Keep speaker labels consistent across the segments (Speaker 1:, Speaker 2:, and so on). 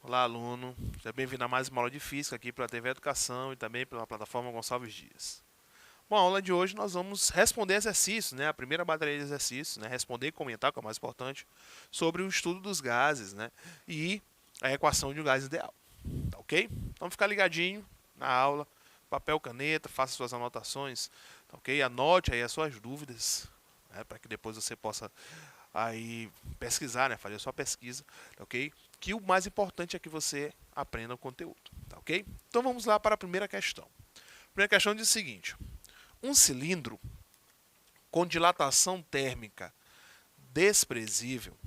Speaker 1: Olá, aluno. Seja bem-vindo a mais uma aula de Física aqui pela TV Educação e também pela plataforma Gonçalves Dias. Bom, a aula de hoje nós vamos responder exercícios, né? A primeira bateria de exercícios, né? Responder e comentar, que é o mais importante, sobre o estudo dos gases, né? E a equação de um gás ideal, tá ok? Então fica ligadinho na aula, papel, caneta, faça suas anotações, tá ok? Anote aí as suas dúvidas, né? Para que depois você possa aí pesquisar, né? Fazer a sua pesquisa, tá ok? Que o mais importante é que você aprenda o conteúdo, tá ok? Então vamos lá para a primeira questão. A primeira questão diz o seguinte: um cilindro com dilatação térmica desprezível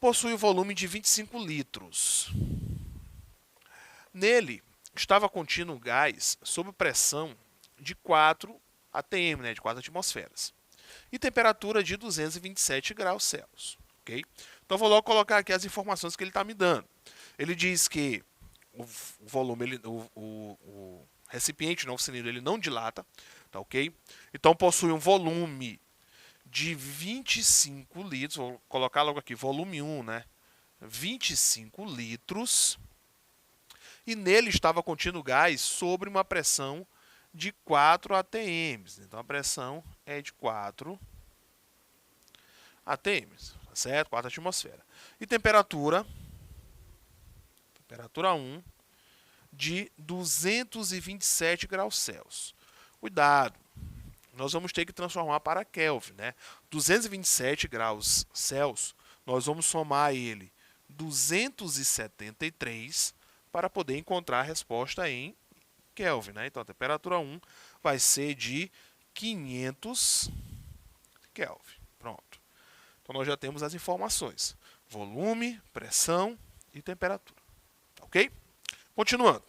Speaker 1: possui o volume de 25 litros. Nele estava contido um gás sob pressão de 4 atm, né, de 4 atmosferas, e temperatura de 227 graus Celsius. Okay? Então vou logo colocar aqui as informações que ele está me dando. Ele diz que o volume, o recipiente, não, o cilindro, ele não dilata, tá ok? Então possui um volume de 25 litros, vou colocar logo aqui, volume 1, né? 25 litros, e nele estava contido gás sobre uma pressão de 4 atm. Então a pressão é de 4 atm, tá certo? 4 atmosferas. E temperatura 1, de 227 graus Celsius. Cuidado, nós vamos ter que transformar para Kelvin, né? 227 graus Celsius, nós vamos somar ele 273 para poder encontrar a resposta em Kelvin, né? Então a temperatura 1 vai ser de 500 Kelvin. Pronto. Então nós já temos as informações: volume, pressão e temperatura. Ok? Continuando.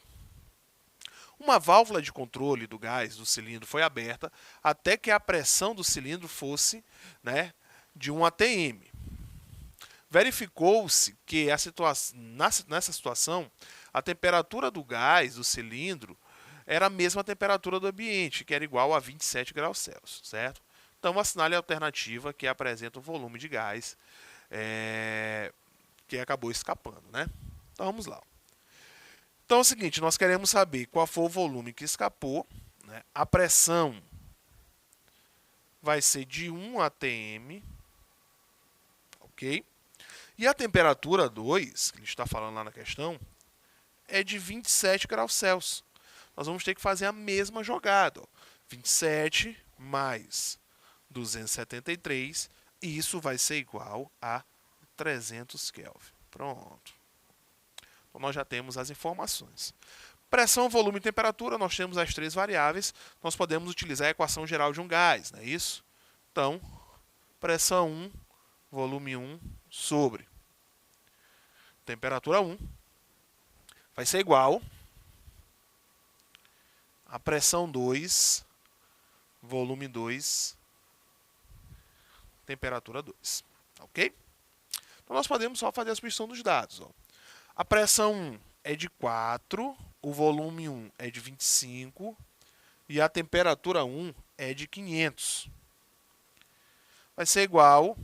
Speaker 1: Uma válvula de controle do gás do cilindro foi aberta até que a pressão do cilindro fosse, né, de 1 atm. Verificou-se que nessa situação a temperatura do gás do cilindro era a mesma temperatura do ambiente, que era igual a 27 graus Celsius, certo? Então assinale a alternativa que apresenta o volume de gás que acabou escapando, né? Então vamos lá. Então é o seguinte, nós queremos saber qual foi o volume que escapou, né? A pressão vai ser de 1 atm, ok? E a temperatura 2, que ele está falando lá na questão, é de 27 graus Celsius. Nós vamos ter que fazer a mesma jogada, ó. 27 mais 273, e isso vai ser igual a 300 Kelvin. Pronto. Então nós já temos as informações. Pressão, volume e temperatura, nós temos as três variáveis. Nós podemos utilizar a equação geral de um gás, não é isso? Então, pressão 1, volume 1 sobre temperatura 1 vai ser igual a pressão 2, volume 2, temperatura 2. Ok? Então nós podemos só fazer a substituição dos dados. Ó. A pressão 1 é de 4, o volume 1 é de 25 e a temperatura 1 é de 500. Vai ser igual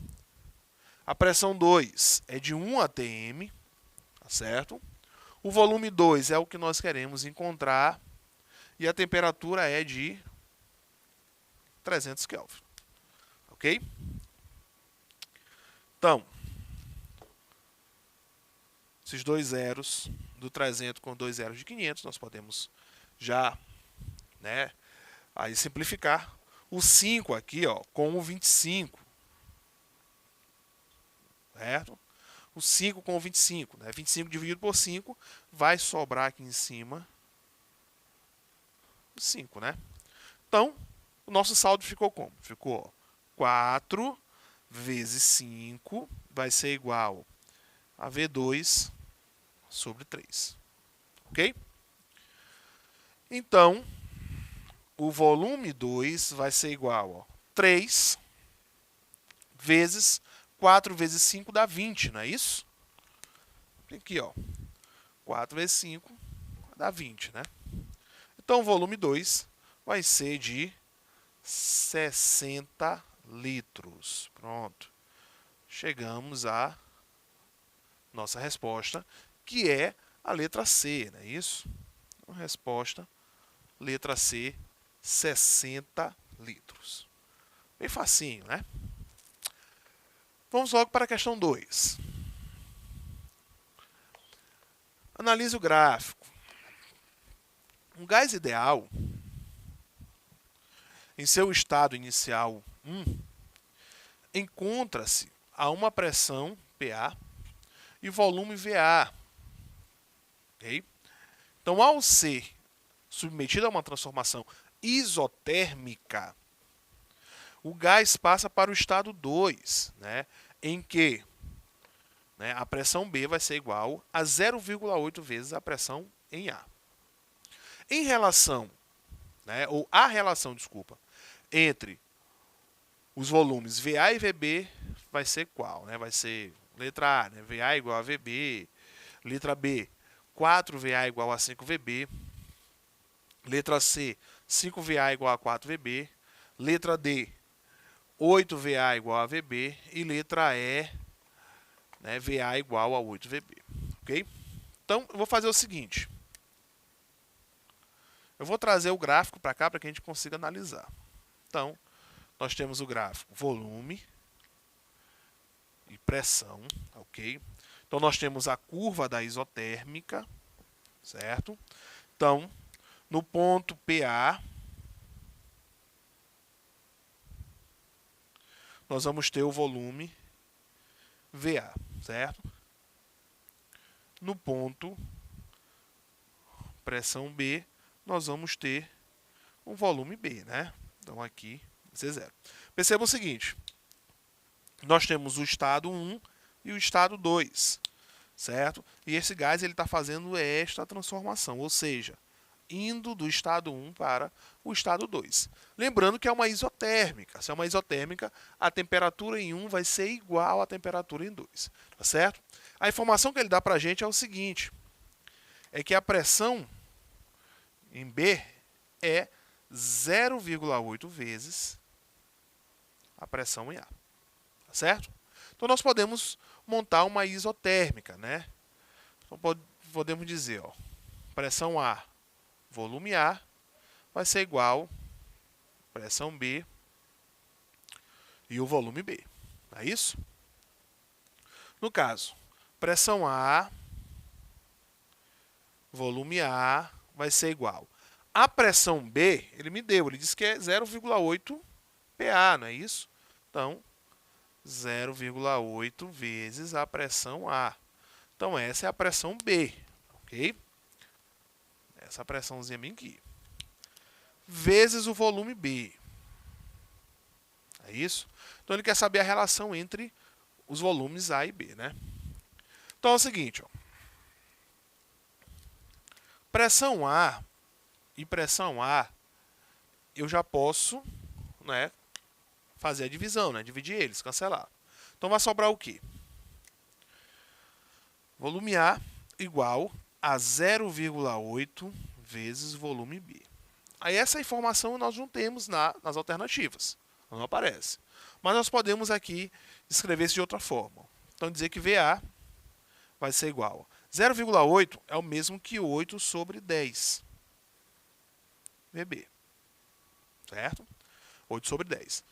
Speaker 1: a pressão 2 é de 1 atm, tá certo? O volume 2 é o que nós queremos encontrar e a temperatura é de 300 Kelvin. Ok? Então, esses dois zeros do 300 com dois zeros de 500, nós podemos já, né, aí simplificar. O 5 aqui, ó, com o 25, certo? O 5 com o 25, né? 25 dividido por 5 vai sobrar aqui em cima 5, né? Então, o nosso saldo ficou como? Ficou 4 vezes 5 vai ser igual a V2 sobre 3. Ok? Então, o volume 2 vai ser igual a 3 vezes 4 vezes 5 dá 20, não é isso? Aqui, ó. 4 vezes 5 dá 20, né? Então, o volume 2 vai ser de 60 litros. Pronto. Chegamos a nossa resposta, que é a letra C, não é isso? Então, resposta, letra C, 60 litros. Bem facinho, né? Vamos logo para a questão 2. Analise o gráfico. Um gás ideal, em seu estado inicial 1, encontra-se a uma pressão PA e volume VA. Okay? Então, ao ser submetido a uma transformação isotérmica, o gás passa para o estado 2, né, em que, né, a pressão B vai ser igual a 0,8 vezes a pressão em A. Em relação, né, ou a relação, desculpa, entre os volumes VA e VB vai ser qual? Né? Vai ser letra A, né, VA igual a VB, letra B, 4VA igual a 5VB, letra C, 5VA igual a 4VB, letra D, 8VA igual a VB e letra E, né, VA igual a 8VB. Ok? Então, eu vou fazer o seguinte. Eu vou trazer o gráfico para cá para que a gente consiga analisar. Então, nós temos o gráfico volume e pressão, ok? Então, nós temos a curva da isotérmica, certo? Então, no ponto PA, nós vamos ter o volume VA, certo? No ponto pressão B, nós vamos ter um volume B, né? Então, aqui, C0. Perceba o seguinte, nós temos o estado 1 e o estado 2, certo? E esse gás ele está fazendo esta transformação, ou seja, indo do estado 1 para o estado 2. Lembrando que é uma isotérmica. Se é uma isotérmica, a temperatura em 1 vai ser igual à temperatura em 2, tá certo? A informação que ele dá para a gente é o seguinte, é que a pressão em B é 0,8 vezes a pressão em A. Tá certo? Então, nós podemos montar uma isotérmica, né? Então, podemos dizer, ó, pressão A, volume A, vai ser igual a pressão B e o volume B. Não é isso? No caso, pressão A, volume A, vai ser igual. A pressão B, ele me deu, ele disse que é 0,8 PA, não é isso? Então, 0,8 vezes a pressão A. Então, essa é a pressão B, ok? Essa pressãozinha bem aqui. Vezes o volume B. É isso? Então, ele quer saber a relação entre os volumes A e B, né? Então, é o seguinte, ó. Pressão A e pressão A, eu já posso, né, fazer a divisão, né, dividir eles, cancelar. Então, vai sobrar o quê? Volume A igual a 0,8 vezes volume B. Aí essa informação nós não temos nas alternativas, não aparece. Mas nós podemos aqui escrever isso de outra forma. Então, dizer que VA vai ser igual a 0,8 é o mesmo que 8 sobre 10 VB. Certo? 8 sobre 10.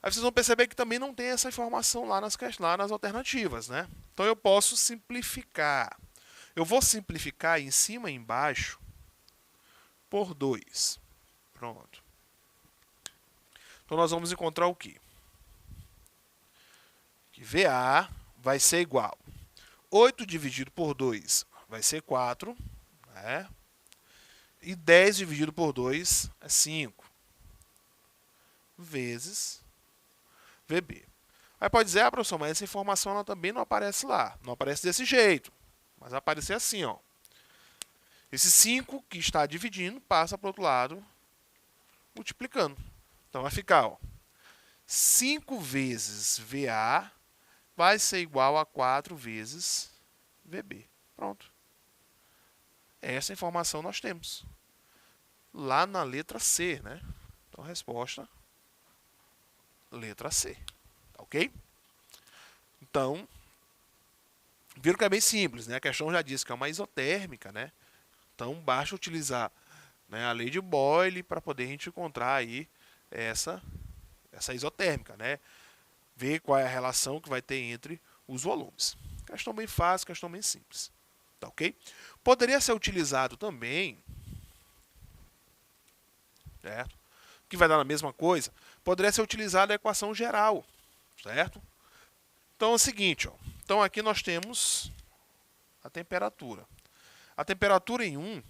Speaker 1: Aí vocês vão perceber que também não tem essa informação lá nas alternativas, né? Então eu posso simplificar. Eu vou simplificar em cima e embaixo por 2. Pronto. Então nós vamos encontrar o quê? Que VA vai ser igual. 8 dividido por 2 vai ser 4, né? E 10 dividido por 2 é 5. Vezes VB. Aí pode dizer, professor, mas essa informação ela também não aparece lá. Não aparece desse jeito. Mas vai aparecer assim, ó. Esse 5 que está dividindo passa para o outro lado, multiplicando. Então vai ficar, ó, 5 vezes VA vai ser igual a 4 vezes VB. Pronto. Essa informação nós temos. Lá na letra C, né? Então, resposta, letra C. Ok? Então, Viram que é bem simples, né? A questão já diz que é uma isotérmica, né? Então basta utilizar, né, a lei de Boyle para poder a gente encontrar aí essa isotérmica, né? Ver qual é a relação que vai ter entre os volumes. Questão bem fácil, questão bem simples. Tá ok? Poderia ser utilizado também, certo? Que vai dar na mesma coisa, poderia ser utilizada a equação geral, certo? Então é o seguinte, ó. Então aqui nós temos a temperatura. A temperatura em 1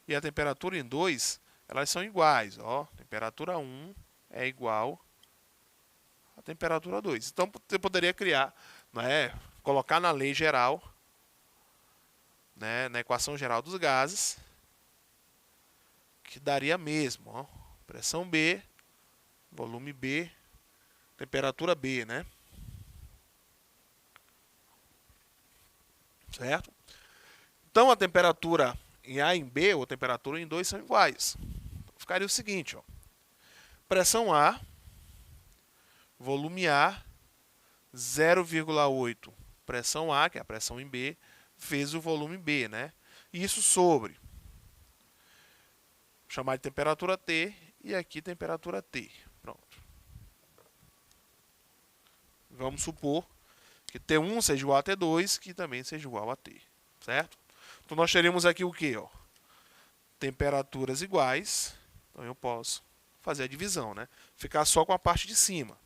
Speaker 1: e a temperatura em 2, elas são iguais, ó. Temperatura 1 é igual à temperatura 2. Então você poderia criar, né, colocar na lei geral, né, na equação geral dos gases, que daria mesmo, ó. Pressão B, volume B, temperatura B, né? Certo? Então a temperatura em A e em B, ou a temperatura em 2 são iguais. Ficaria o seguinte, ó. Pressão A, volume A, 0,8 pressão A, que é a pressão em B, vezes o volume B, né? Isso sobre, chamar de temperatura T, e aqui temperatura T. Pronto. Vamos supor que T1 seja igual a T2, que também seja igual a T, certo? Então nós teremos aqui o quê? Ó? Temperaturas iguais, então eu posso fazer a divisão, né? Ficar só com a parte de cima,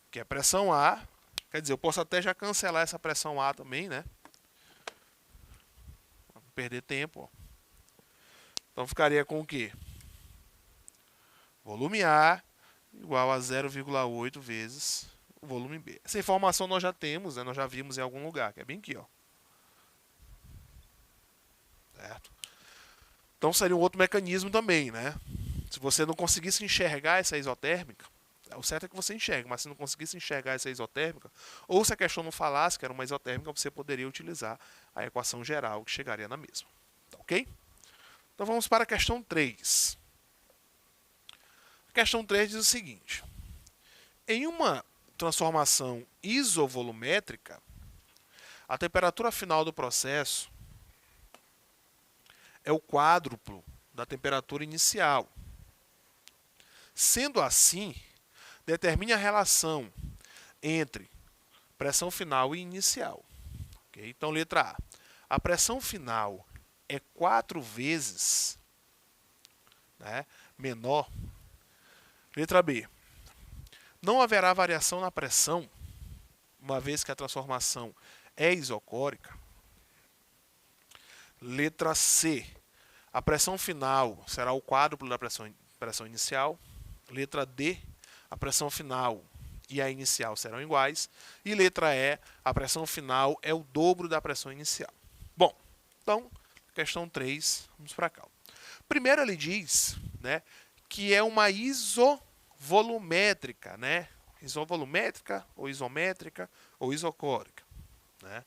Speaker 1: que é pressão A. Quer dizer, eu posso até já cancelar essa pressão A também, né? Não perder tempo, ó. Então ficaria com o quê? Volume A igual a 0,8 vezes o volume B. Essa informação nós já temos, né? Nós já vimos em algum lugar, que é bem aqui, ó. Certo? Então seria um outro mecanismo também, né? Se você não conseguisse enxergar essa isotérmica, o certo é que você enxerga, mas se não conseguisse enxergar essa isotérmica, ou se a questão não falasse que era uma isotérmica, você poderia utilizar a equação geral, que chegaria na mesma. Tá ok? Então vamos para a questão 3. A questão 3 diz o seguinte: em uma transformação isovolumétrica, a temperatura final do processo é o quádruplo da temperatura inicial. Sendo assim, determine a relação entre pressão final e inicial. Okay? Então, letra A. A pressão final é 4 vezes, né, menor. Letra B. Não haverá variação na pressão, uma vez que a transformação é isocórica. Letra C. A pressão final será o quádruplo da pressão inicial. Letra D. A pressão final e a inicial serão iguais. E letra E. A pressão final é o dobro da pressão inicial. Bom, então, questão 3, vamos para cá. Primeiro ele diz, né, que é uma isovolumétrica, né? Isovolumétrica, ou isométrica, ou isocórica, né?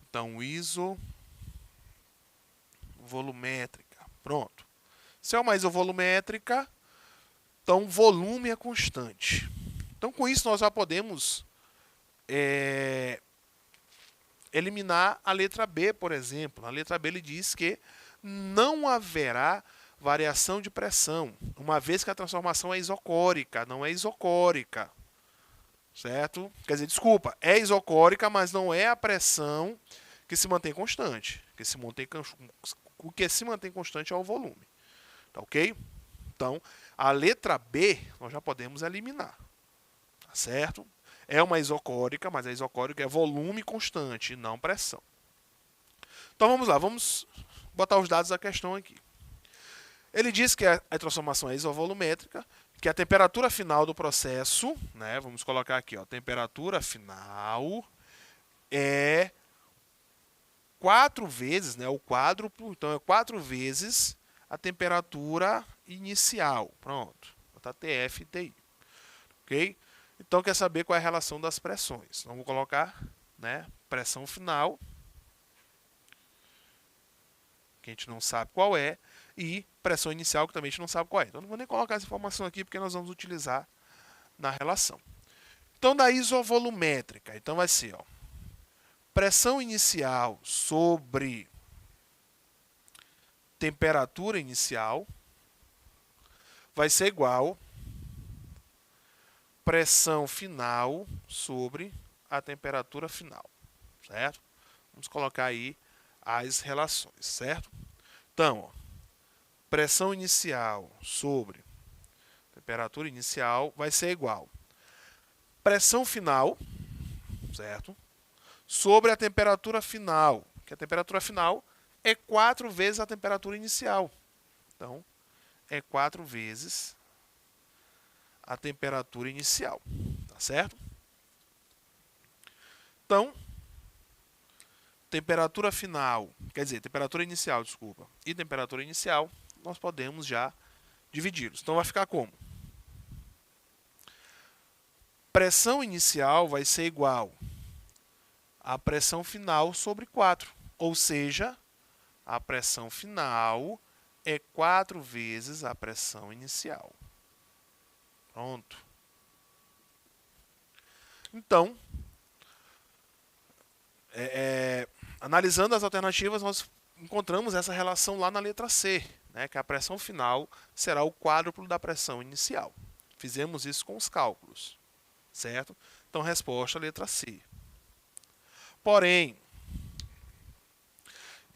Speaker 1: Então, isovolumétrica. Pronto. Se é uma isovolumétrica, então o volume é constante. Então, com isso, nós já podemos eliminar a letra B, por exemplo. Na letra B ele diz que não haverá variação de pressão, uma vez que a transformação é isocórica, não é isocórica. Certo? Quer dizer, desculpa, é isocórica, mas não é a pressão que se mantém constante. O que se mantém constante é o volume. Tá ok? Então, a letra B nós já podemos eliminar. Tá certo? É uma isocórica, mas a isocórica é volume constante, não pressão. Então vamos lá, vamos botar os dados da questão aqui. Ele diz que a transformação é isovolumétrica, que a temperatura final do processo, né, vamos colocar aqui, ó, temperatura final é 4 vezes, né, o quádruplo, então é 4 vezes a temperatura inicial. Pronto, vou botar TF e TI. Ok? Então quer saber qual é a relação das pressões. Então vou colocar, né, pressão final, que a gente não sabe qual é, e pressão inicial, que também a gente não sabe qual é. Então não vou nem colocar essa informação aqui, porque nós vamos utilizar na relação. Então, da isovolumétrica, então vai ser, ó, pressão inicial sobre temperatura inicial vai ser igual pressão final sobre a temperatura final, certo? Vamos colocar aí as relações, certo? Então, ó, pressão inicial sobre temperatura inicial vai ser igual pressão final, certo? Sobre a temperatura final, que a temperatura final é 4 vezes a temperatura inicial. Então, é 4 vezes a temperatura inicial, tá certo? Então, temperatura final, quer dizer, temperatura inicial, desculpa, e temperatura inicial, nós podemos já dividi-los. Então, vai ficar como? Pressão inicial vai ser igual à pressão final sobre 4, ou seja, a pressão final é 4 vezes a pressão inicial. Pronto. Então, analisando as alternativas, nós encontramos essa relação lá na letra C, né, que a pressão final será o quádruplo da pressão inicial. Fizemos isso com os cálculos, certo? Então, resposta letra C. Porém,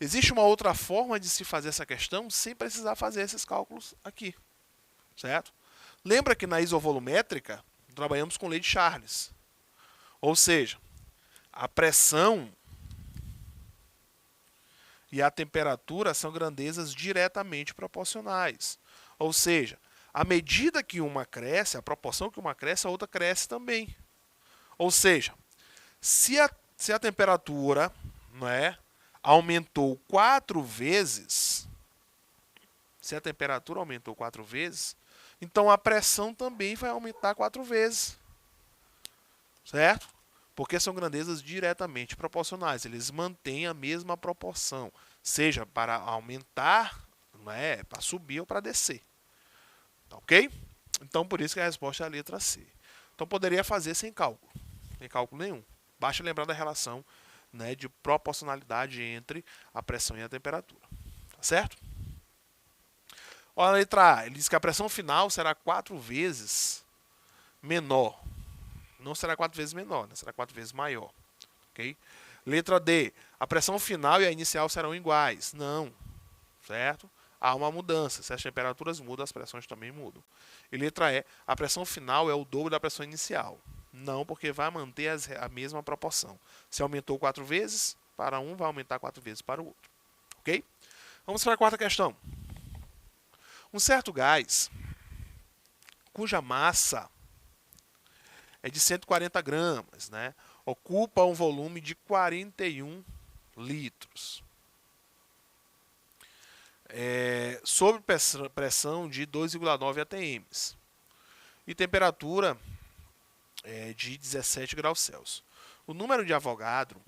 Speaker 1: existe uma outra forma de se fazer essa questão sem precisar fazer esses cálculos aqui, certo? Lembra que na isovolumétrica trabalhamos com lei de Charles. Ou seja, a pressão e a temperatura são grandezas diretamente proporcionais. Ou seja, à medida que uma cresce, a proporção que uma cresce, a outra cresce também. Ou seja, se a temperatura, não é, aumentou 4 vezes, se a temperatura aumentou 4 vezes, então a pressão também vai aumentar 4 vezes. Certo? Porque são grandezas diretamente proporcionais. Eles mantêm a mesma proporção, seja para aumentar, não é, para subir ou para descer. Tá ok? Então, por isso que a resposta é a letra C. Então, poderia fazer sem cálculo nenhum. Basta lembrar da relação, né, de proporcionalidade entre a pressão e a temperatura. Tá certo? Olha a letra A. Ele diz que a pressão final será 4 vezes menor. Não será 4 vezes menor, né? Será 4 vezes maior. Okay? Letra D. A pressão final e a inicial serão iguais. Não. Certo? Há uma mudança. Se as temperaturas mudam, as pressões também mudam. E letra E. A pressão final é o dobro da pressão inicial. Não, porque vai manter a mesma proporção. Se aumentou 4 vezes para um, vai aumentar 4 vezes para o outro. Ok? Vamos para a quarta questão. Um certo gás, cuja massa é de 140 gramas, né, ocupa um volume de 41 litros. Sob pressão de 2,9 atm e temperatura de 17 graus Celsius. O número de Avogadro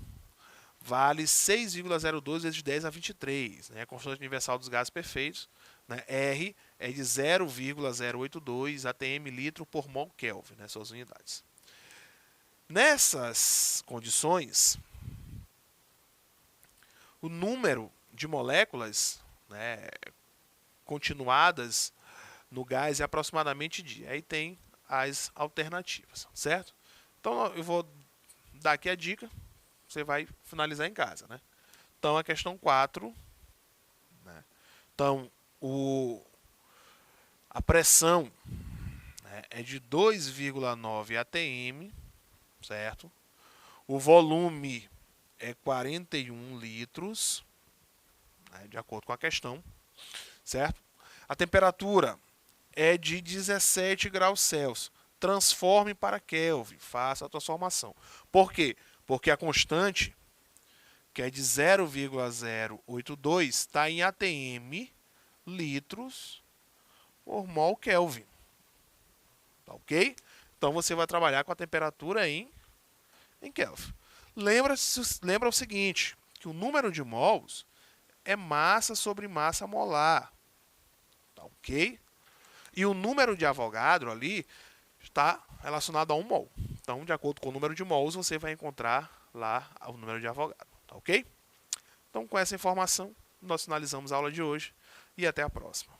Speaker 1: vale 6,02 vezes 10 a 23, né, a constante universal dos gases perfeitos, né, R é de 0,082 atm litro por mol Kelvin, né, suas unidades. Nessas condições, o número de moléculas, né, continuadas no gás é aproximadamente de. Aí tem as alternativas, certo? Então eu vou dar aqui a dica, você vai finalizar em casa, né? Então a questão 4, né? Então a pressão, né, é de 2,9 atm, certo? O volume é 41 litros, né, de acordo com a questão, certo? A temperatura é de 17 graus Celsius. Transforme para Kelvin, faça a transformação. Por quê? Porque a constante, que é de 0,082, está em atm litros por mol Kelvin. Tá ok? Então você vai trabalhar com a temperatura em Kelvin. Lembra o seguinte, que o número de mols é massa sobre massa molar. Tá ok? E o número de Avogadro ali está relacionado a 1 mol. Então, de acordo com o número de mols, você vai encontrar lá o número de Avogadro, tá ok? Então, com essa informação, nós finalizamos a aula de hoje e até a próxima.